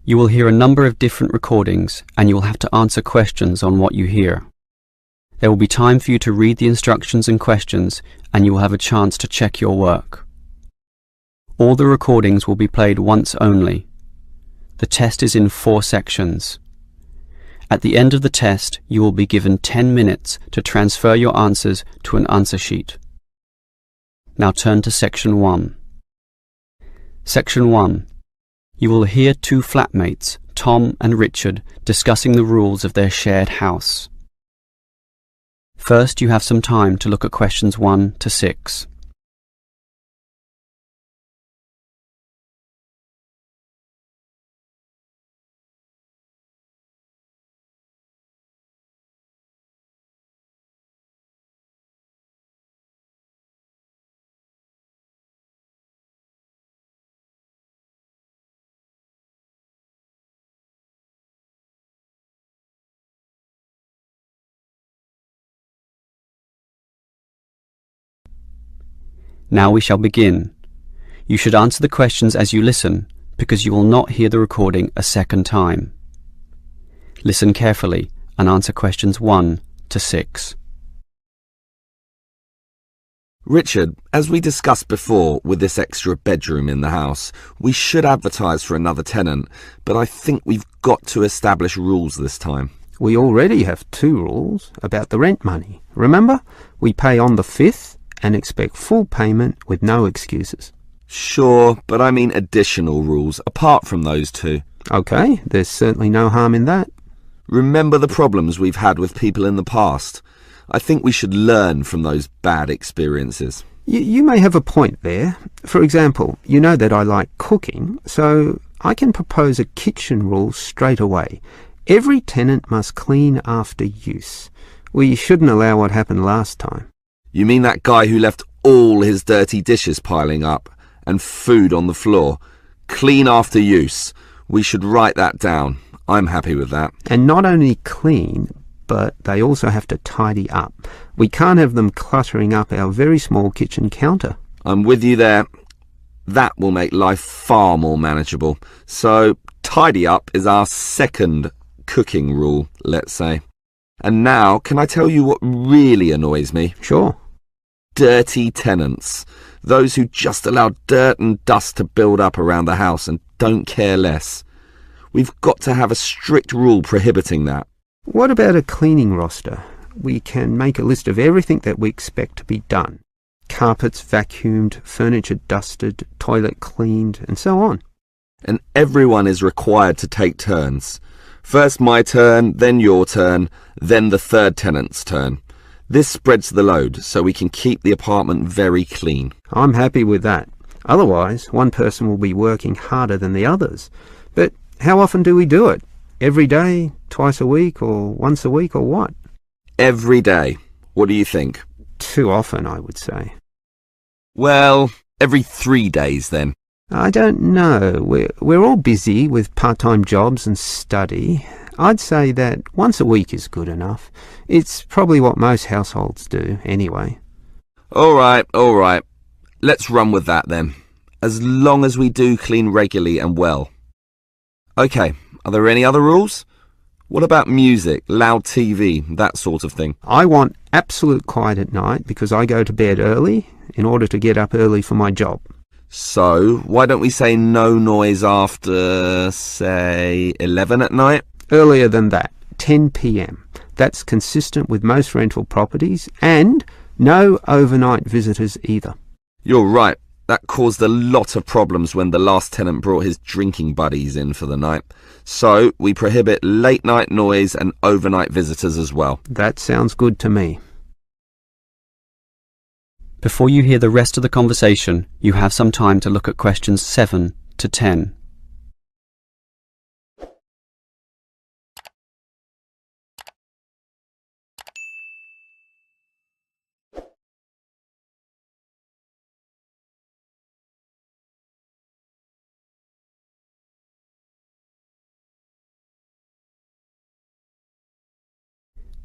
You will hear a number of different recordings and you will have to answer questions on what you hear. There will be time for you to read the instructions and questions and you will have a chance to check your work. All the recordings will be played once only. The test is in 4 sections. At the end of the test, you will be given 10 minutes to transfer your answers to an answer sheet. Now turn to Section 1. Section 1. You will hear 2 flatmates, Tom and Richard, discussing the rules of their shared house. First, you have some time to look at questions 1 to 6. Now we shall begin. You should answer the questions as you listen, because you will not hear the recording a second time. Listen carefully and answer questions 1 to 6. Richard, as we discussed before with this extra bedroom in the house, we should advertise for another tenant, but I think we've got to establish rules this time. We already have 2 rules about the rent money. Remember? We pay on the 5th and expect full payment with no excuses. Sure, but I mean additional rules apart from those 2. Okay, there's certainly no harm in that. Remember the problems we've had with people in the past. I think we should learn from those bad experiences. You may have a point there. For example, you know that I like cooking, so I can propose a kitchen rule straight away. Every tenant must clean after use. We shouldn't allow what happened last time. You mean that guy who left all his dirty dishes piling up and food on the floor? Clean after use. We should write that down. I'm happy with that. And not only clean, but they also have to tidy up. We can't have them cluttering up our very small kitchen counter. I'm with you there. That will make life far more manageable. So, tidy up is our second cooking rule, let's say. And now, can I tell you what really annoys me? Sure. Dirty tenants. Those who just allow dirt and dust to build up around the house and don't care less. We've got to have a strict rule prohibiting that. What about a cleaning roster? We can make a list of everything that we expect to be done. Carpets vacuumed, furniture dusted, toilet cleaned, and so on. And everyone is required to take turns. First my turn, then your turn, then the 3rd tenant's turn. This spreads the load so we can keep the apartment very clean. I'm happy with that. Otherwise, one person will be working harder than the others. But how often do we do it? Every day, twice a week, or once a week, or what? Every day. What do you think? Too often, I would say. Well, every 3 days then. I don't know. We're all busy with part-time jobs and study. I'd say that once a week is good enough. It's probably what most households do, anyway. All right. Let's run with that then. As long as we do clean regularly and well. Okay, are there any other rules? What about music, loud TV, that sort of thing? I want absolute quiet at night because I go to bed early in order to get up early for my job. So, why don't we say no noise after, say, 11 at night? Earlier than that, 10 p.m. That's consistent with most rental properties, and no overnight visitors either. You're right. That caused a lot of problems when the last tenant brought his drinking buddies in for the night. So, we prohibit late night noise and overnight visitors as well. That sounds good to me. Before you hear the rest of the conversation, you have some time to look at questions 7 to 10.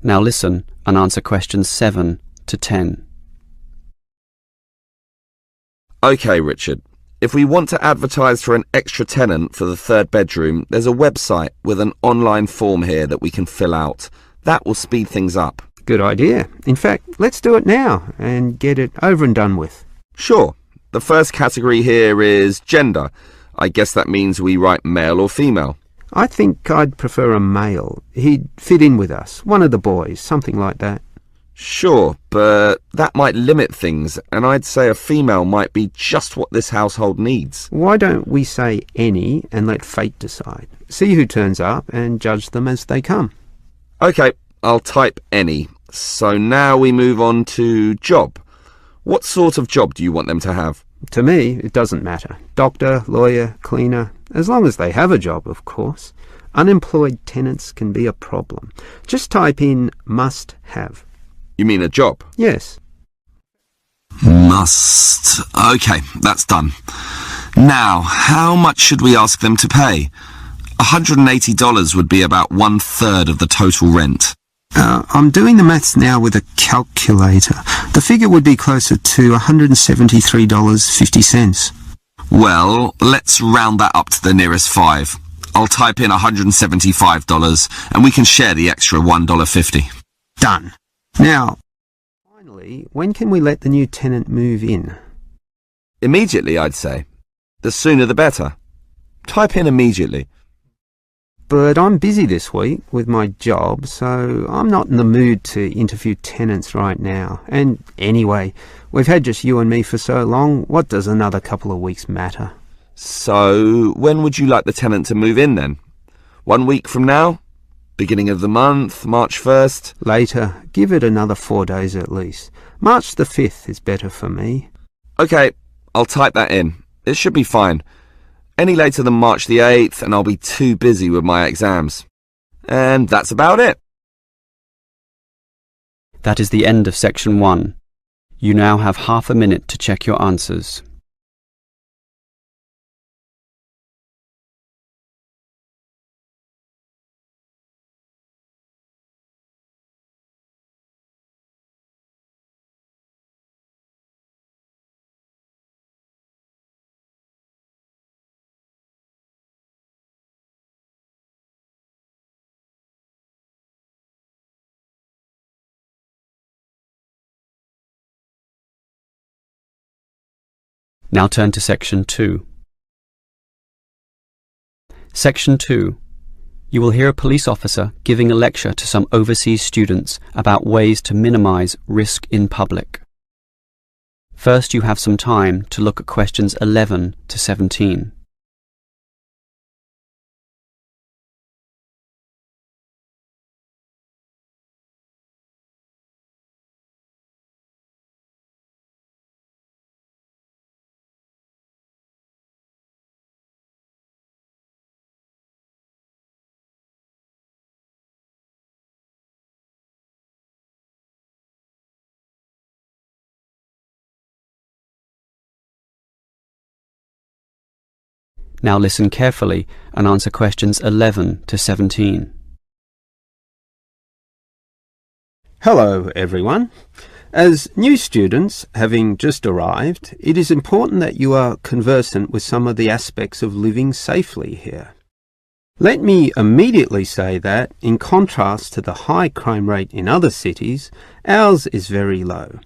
Now listen and answer questions 7 to 10. Okay, Richard. If we want to advertise for an extra tenant for the third bedroom, there's a website with an online form here that we can fill out. That will speed things up. Good idea. In fact, let's do it now and get it over and done with. Sure. The first category here is gender. I guess that means we write male or female. I think I'd prefer a male. He'd fit in with us, one of the boys, something like that. Sure, but that might limit things, and I'd say a female might be just what this household needs. Why don't we say any and let fate decide? See who turns up and judge them as they come. Okay, I'll type any. So now we move on to job. What sort of job do you want them to have? To me, it doesn't matter. Doctor, lawyer, cleaner, as long as they have a job, of course. Unemployed tenants can be a problem. Just type in must have. You mean a job? Yes. Must. Okay, that's done. Now, how much should we ask them to pay? $180 would be about 1/3 of the total rent. I'm doing the maths now with a calculator. The figure would be closer to $173.50. Well, let's round that up to the nearest 5. I'll type in $175 and we can share the extra $1.50. Done. Now, finally, when can we let the new tenant move in? Immediately, I'd say. The sooner the better. Type in immediately. But I'm busy this week with my job, so I'm not in the mood to interview tenants right now. And anyway, we've had just you and me for so long, what does another couple of weeks matter? So, when would you like the tenant to move in then? 1 week from now? Beginning of the month, March 1st? Later. Give it another 4 days at least. March the 5th is better for me. Okay, I'll type that in. It should be fine. Any later than March the 8th and I'll be too busy with my exams. And that's about it. That is the end of section 1. You now have half a minute to check your answers. Now turn to section 2. Section 2. You will hear a police officer giving a lecture to some overseas students about ways to minimize risk in public. First, you have some time to look at questions 11 to 17. Now listen carefully and answer questions 11 to 17. Hello, everyone. As new students, having just arrived, it is important that you are conversant with some of the aspects of living safely here. Let me immediately say that, in contrast to the high crime rate in other cities, ours is very low.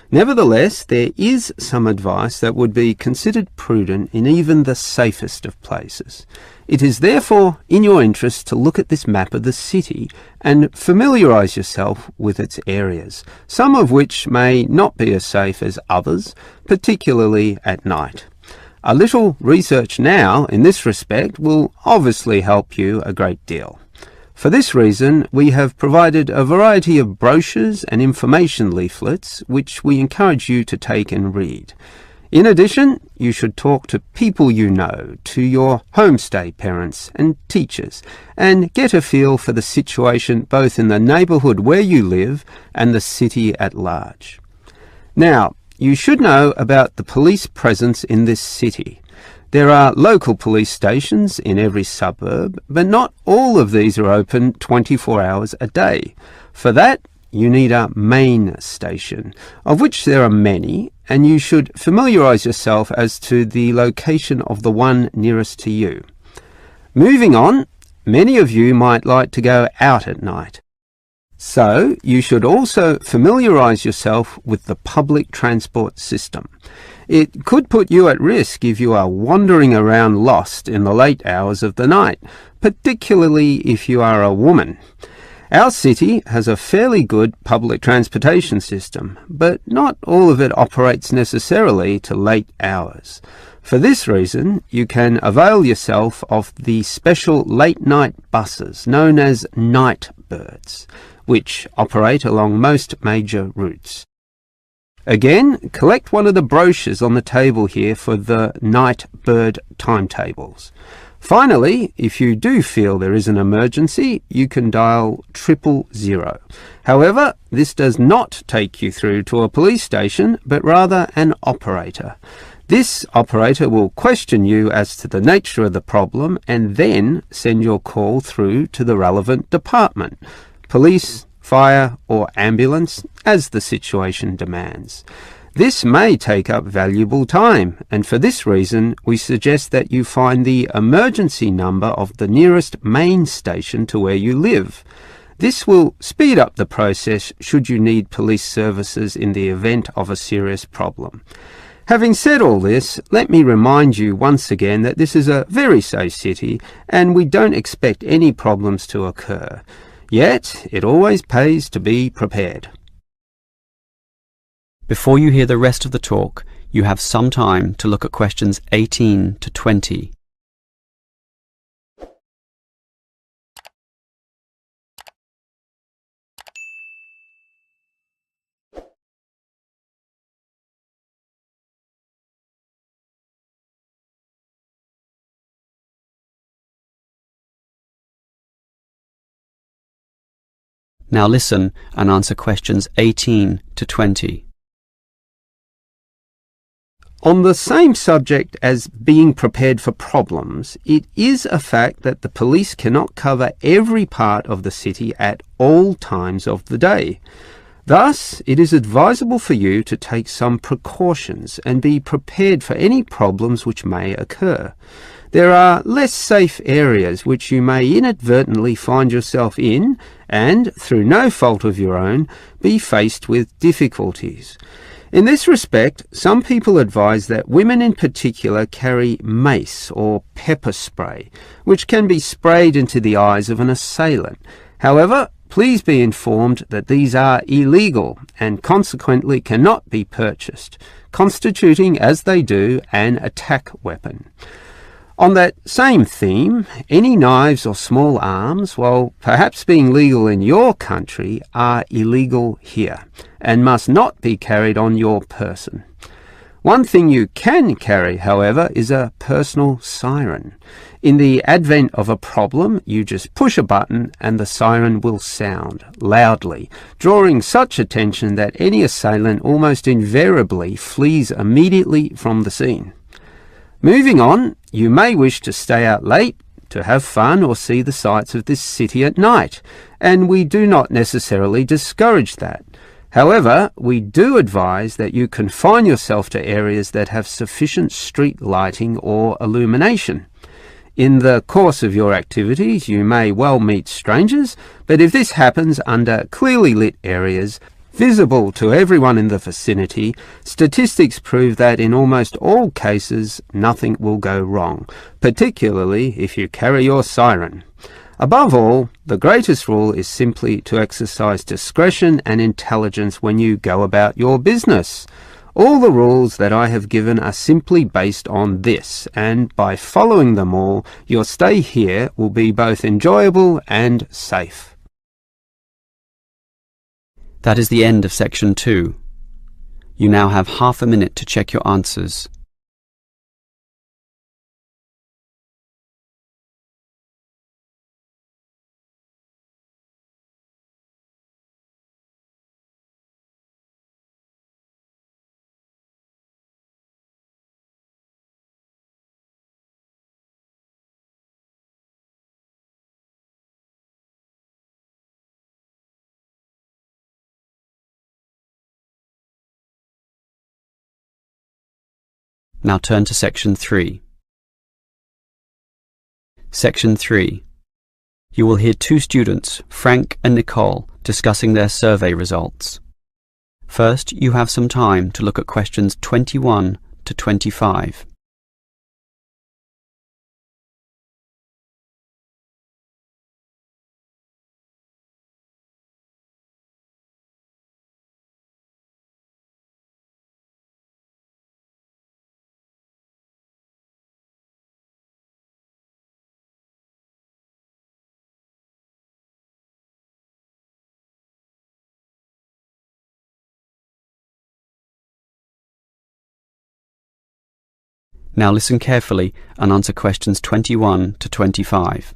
Nevertheless, there is some advice that would be considered prudent in even the safest of places. It is therefore in your interest to look at this map of the city and familiarise yourself with its areas, some of which may not be as safe as others, particularly at night. A little research now in this respect will obviously help you a great deal. For this reason, we have provided a variety of brochures and information leaflets which we encourage you to take and read. In addition, you should talk to people you know, to your homestay parents and teachers, and get a feel for the situation both in the neighbourhood where you live and the city at large. Now, you should know about the police presence in this city. There are local police stations in every suburb, but not all of these are open 24 hours a day. For that, you need a main station, of which there are many, and you should familiarise yourself as to the location of the one nearest to you. Moving on, many of you might like to go out at night. So you should also familiarise yourself with the public transport system. It could put you at risk if you are wandering around lost in the late hours of the night, particularly if you are a woman. Our city has a fairly good public transportation system, but not all of it operates necessarily to late hours. For this reason, you can avail yourself of the special late-night buses known as night birds, which operate along most major routes. Again, collect one of the brochures on the table here for the night bird timetables. Finally, if you do feel there is an emergency, you can dial 000. However, this does not take you through to a police station, but rather an operator. This operator will question you as to the nature of the problem and then send your call through to the relevant department, police, fire, or ambulance, as the situation demands. This may take up valuable time, and for this reason we suggest that you find the emergency number of the nearest main station to where you live. This will speed up the process should you need police services in the event of a serious problem. Having said all this, let me remind you once again that this is a very safe city and we don't expect any problems to occur. Yet, it always pays to be prepared. Before you hear the rest of the talk, you have some time to look at questions 18 to 20. Now listen and answer questions 18 to 20. On the same subject as being prepared for problems, it is a fact that the police cannot cover every part of the city at all times of the day. Thus, it is advisable for you to take some precautions and be prepared for any problems which may occur. There are less safe areas which you may inadvertently find yourself in and, through no fault of your own, be faced with difficulties. In this respect, some people advise that women in particular carry mace or pepper spray, which can be sprayed into the eyes of an assailant. However, please be informed that these are illegal and consequently cannot be purchased, constituting, as they do, an attack weapon. On that same theme, any knives or small arms, while perhaps being legal in your country, are illegal here and must not be carried on your person. One thing you can carry, however, is a personal siren. In the advent of a problem, you just push a button and the siren will sound loudly, drawing such attention that any assailant almost invariably flees immediately from the scene. Moving on, you may wish to stay out late, to have fun or see the sights of this city at night, and we do not necessarily discourage that. However, we do advise that you confine yourself to areas that have sufficient street lighting or illumination. In the course of your activities, you may well meet strangers, but if this happens under clearly lit areas, visible to everyone in the vicinity, statistics prove that in almost all cases nothing will go wrong, particularly if you carry your siren. Above all, the greatest rule is simply to exercise discretion and intelligence when you go about your business. All the rules that I have given are simply based on this, and by following them all, your stay here will be both enjoyable and safe. That is the end of section 2. You now have half a minute to check your answers. Now turn to Section 3. Section 3. You will hear two students, Frank and Nicole, discussing their survey results. First, you have some time to look at questions 21 to 25. Now listen carefully and answer questions 21 to 25.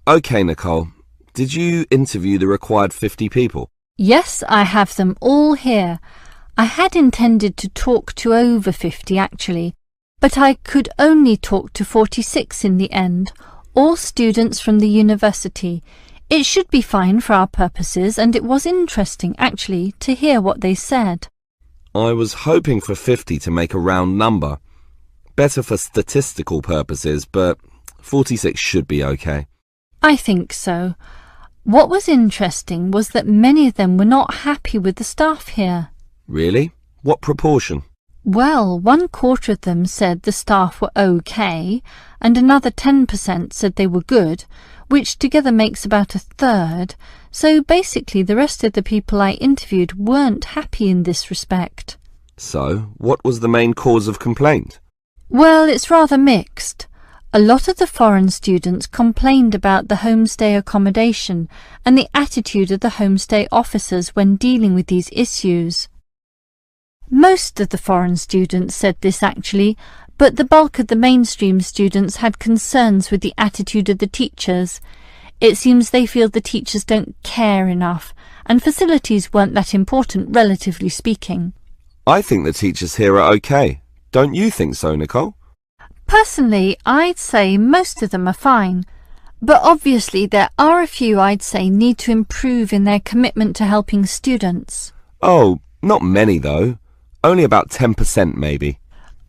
Okay, Nicole. Did you interview the required 50 people? Yes, I have them all here. I had intended to talk to over 50 actually, but I could only talk to 46 in the end, all students from the university. It should be fine for our purposes, and it was interesting actually to hear what they said. I was hoping for 50 to make a round number. Better for statistical purposes, but 46 should be okay. I think so. What was interesting was that many of them were not happy with the staff here. Really? What proportion? Well, 1/4 of them said the staff were okay, and another 10% said they were good, which together makes about 1/3. So basically the rest of the people I interviewed weren't happy in this respect. So, what was the main cause of complaint? Well, it's rather mixed. A lot of the foreign students complained about the homestay accommodation and the attitude of the homestay officers when dealing with these issues. Most of the foreign students said this actually, but the bulk of the mainstream students had concerns with the attitude of the teachers. It seems they feel the teachers don't care enough, and facilities weren't that important, relatively speaking. I think the teachers here are okay. Don't you think so, Nicole? Personally, I'd say most of them are fine, but obviously there are a few I'd say need to improve in their commitment to helping students. Oh, not many though. Only about 10% maybe.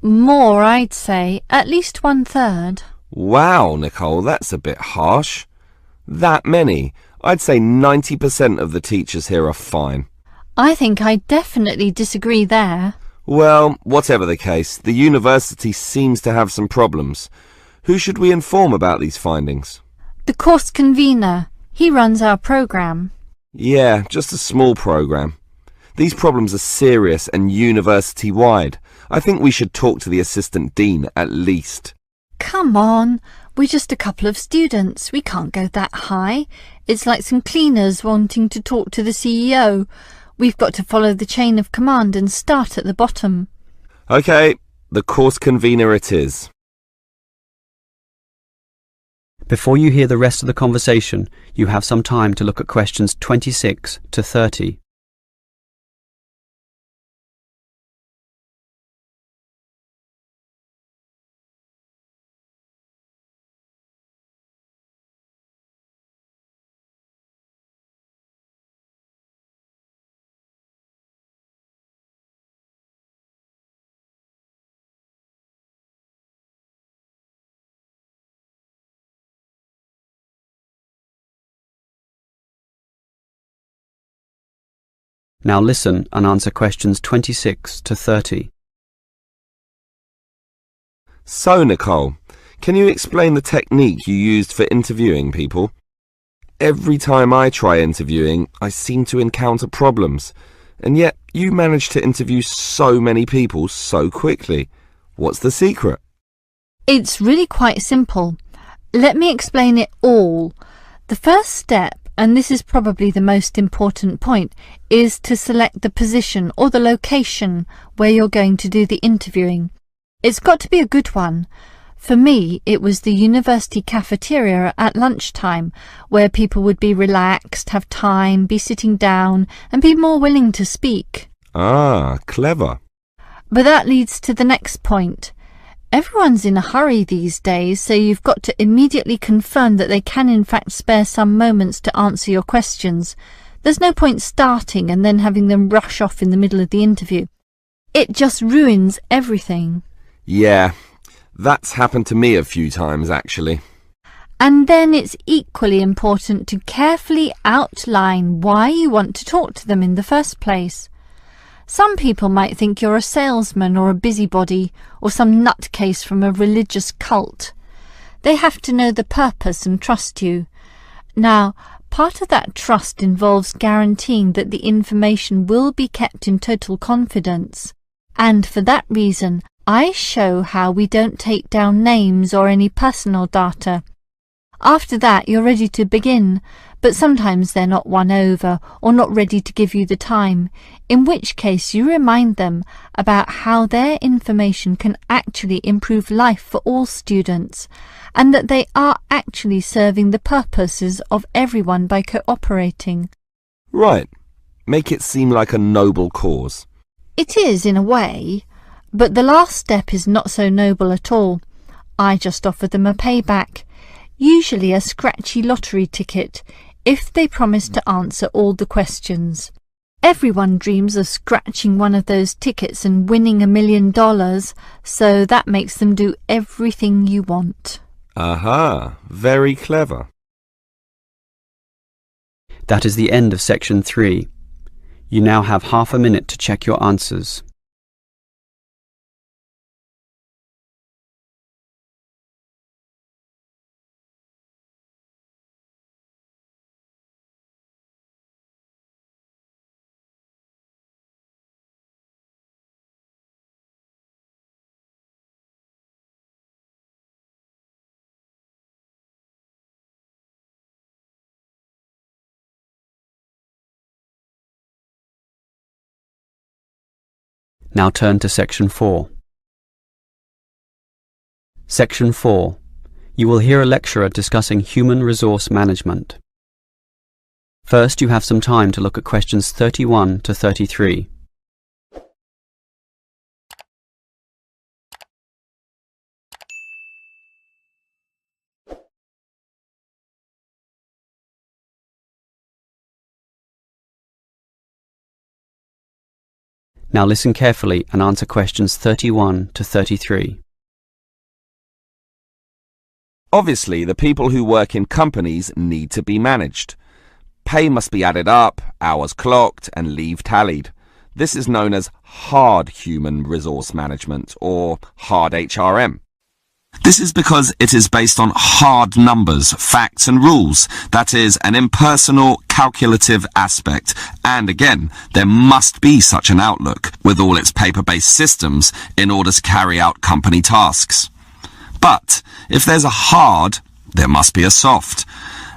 More, I'd say, at least 1/3. Wow, Nicole, that's a bit harsh. That many? I'd say 90% of the teachers here are fine. I think I definitely disagree there. Well, whatever the case, the university seems to have some problems. Who should we inform about these findings? The course convener. He runs our programme. Yeah, just a small program. These problems are serious and university-wide. I think we should talk to the assistant dean at least. Come on, we're just a couple of students. We can't go that high. It's like some cleaners wanting to talk to the CEO. We've got to follow the chain of command and start at the bottom. Okay, the course convener it is. Before you hear the rest of the conversation, you have some time to look at questions 26 to 30. Now listen and answer questions 26 to 30. So, Nicole, can you explain the technique you used for interviewing people? Every time I try interviewing, I seem to encounter problems, and yet you managed to interview so many people so quickly. What's the secret? It's really quite simple. Let me explain it all. The first step, and this is probably the most important point, is to select the position or the location where you're going to do the interviewing. It's got to be a good one. For me, it was the university cafeteria at lunchtime, where people would be relaxed, have time, be sitting down, and be more willing to speak. Ah, clever. But that leads to the next point. Everyone's in a hurry these days, so you've got to immediately confirm that they can in fact spare some moments to answer your questions. There's no point starting and then having them rush off in the middle of the interview. It just ruins everything. Yeah, that's happened to me a few times actually. And then it's equally important to carefully outline why you want to talk to them in the first place. Some people might think you're a salesman or a busybody or some nutcase from a religious cult. They have to know the purpose and trust you. Now, part of that trust involves guaranteeing that the information will be kept in total confidence. And for that reason, I show how we don't take down names or any personal data. After that, you're ready to begin, but sometimes they're not won over or not ready to give you the time, in which case you remind them about how their information can actually improve life for all students, and that they are actually serving the purposes of everyone by cooperating. Right. Make it seem like a noble cause. It is in a way, but the last step is not so noble at all. I just offer them a payback, usually a scratchy lottery ticket, if they promise to answer all the questions. Everyone dreams of scratching one of those tickets and winning $1 million, so that makes them do everything you want. Aha, very clever. That is the end of section 3. You now have half a minute to check your answers. Now turn to section 4. Section 4. You will hear a lecturer discussing human resource management. First, you have some time to look at questions 31 to 33. Now listen carefully and answer questions 31 to 33. Obviously, the people who work in companies need to be managed. Pay must be added up, hours clocked, and leave tallied. This is known as hard human resource management, or hard HRM. This is because it is based on hard numbers, facts and rules. That is, an impersonal, calculative aspect. And again, there must be such an outlook, with all its paper-based systems, in order to carry out company tasks. But if there's a hard, there must be a soft.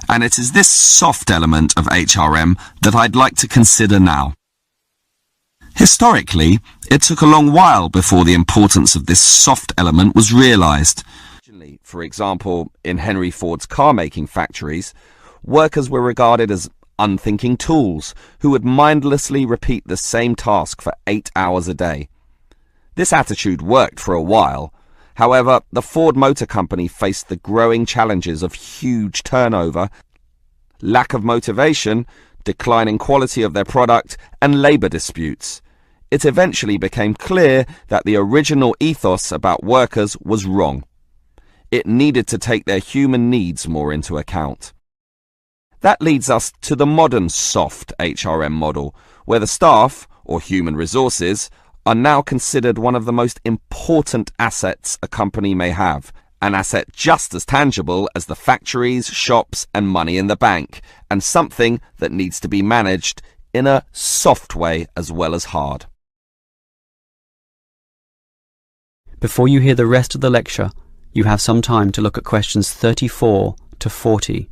And it is this soft element of HRM that I'd like to consider now. Historically, it took a long while before the importance of this soft element was realized. For example, in Henry Ford's car-making factories, workers were regarded as unthinking tools who would mindlessly repeat the same task for 8 hours a day. This attitude worked for a while. However, the Ford Motor Company faced the growing challenges of huge turnover, lack of motivation, declining quality of their product, and labor disputes. It eventually became clear that the original ethos about workers was wrong. It needed to take their human needs more into account. That leads us to the modern soft HRM model, where the staff, or human resources, are now considered one of the most important assets a company may have, an asset just as tangible as the factories, shops, and money in the bank, and something that needs to be managed in a soft way as well as hard. Before you hear the rest of the lecture, you have some time to look at questions 34 to 40.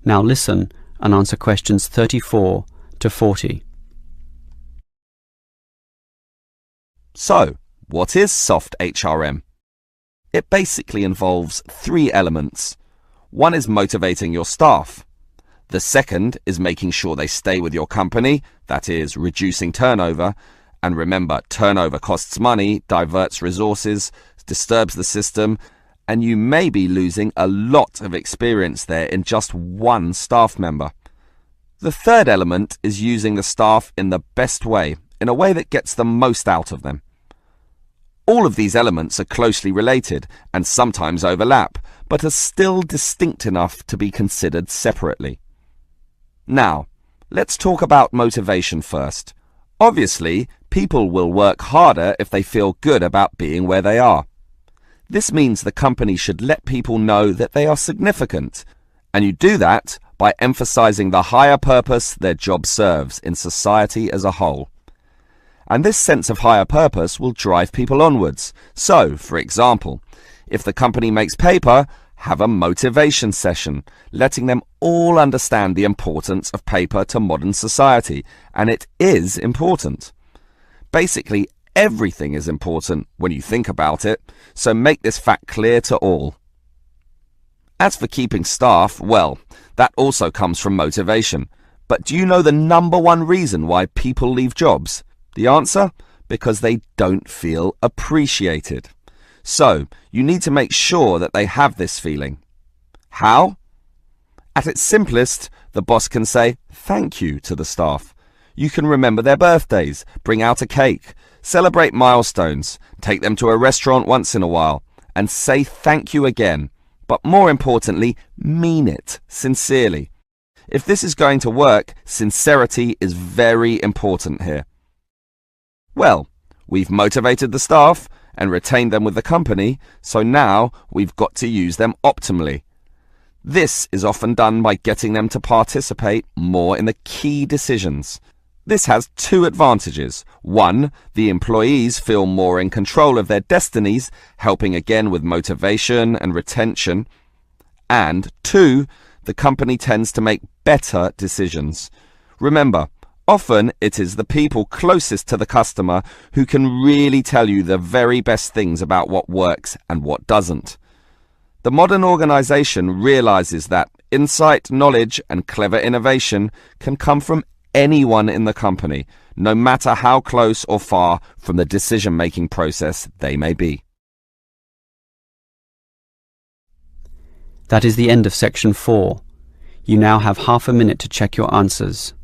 Now listen and answer questions 34 to 40. So, what is soft HRM? It basically involves 3 elements. One is motivating your staff. The second is making sure they stay with your company, that is, reducing turnover. And remember, turnover costs money, diverts resources, disturbs the system, and you may be losing a lot of experience there in just one staff member. The third element is using the staff in the best way, in a way that gets the most out of them. All of these elements are closely related and sometimes overlap, but are still distinct enough to be considered separately. Now, let's talk about motivation first. Obviously, people will work harder if they feel good about being where they are. This means the company should let people know that they are significant, and you do that by emphasizing the higher purpose their job serves in society as a whole. And this sense of higher purpose will drive people onwards. So, for example, if the company makes paper, have a motivation session, letting them all understand the importance of paper to modern society, and it is important. Basically, everything is important when you think about it, so make this fact clear to all. As for keeping staff, well, that also comes from motivation. But do you know the number one reason why people leave jobs? The answer? Because they don't feel appreciated. So, you need to make sure that they have this feeling. How? At its simplest, the boss can say thank you to the staff. You can remember their birthdays, bring out a cake, celebrate milestones, take them to a restaurant once in a while, and say thank you again. But more importantly, mean it sincerely. If this is going to work, sincerity is very important here. Well, we've motivated the staff and retained them with the company, so now we've got to use them optimally. This is often done by getting them to participate more in the key decisions. This has 2 advantages. 1, the employees feel more in control of their destinies, helping again with motivation and retention. And 2, the company tends to make better decisions. Remember, often it is the people closest to the customer who can really tell you the very best things about what works and what doesn't. The modern organization realizes that insight, knowledge, and clever innovation can come from anyone in the company, no matter how close or far from the decision-making process they may be. That is the end of section 4. You now have half a minute to check your answers.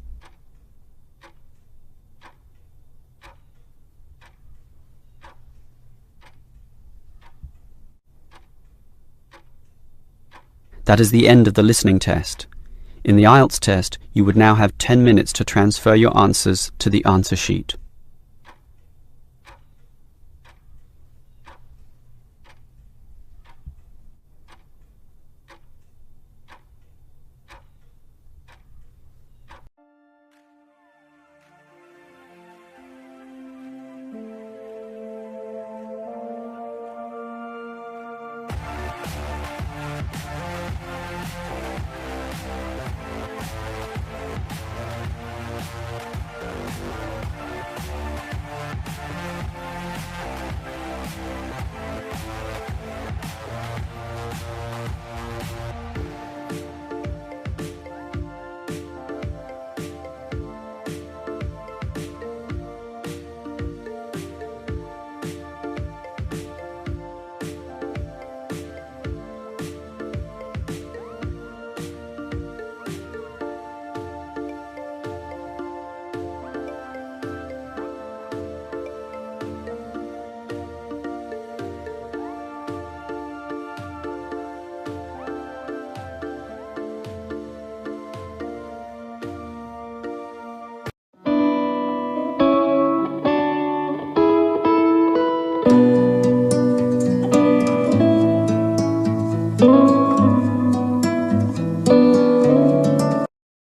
That is the end of the listening test. In the IELTS test, you would now have 10 minutes to transfer your answers to the answer sheet.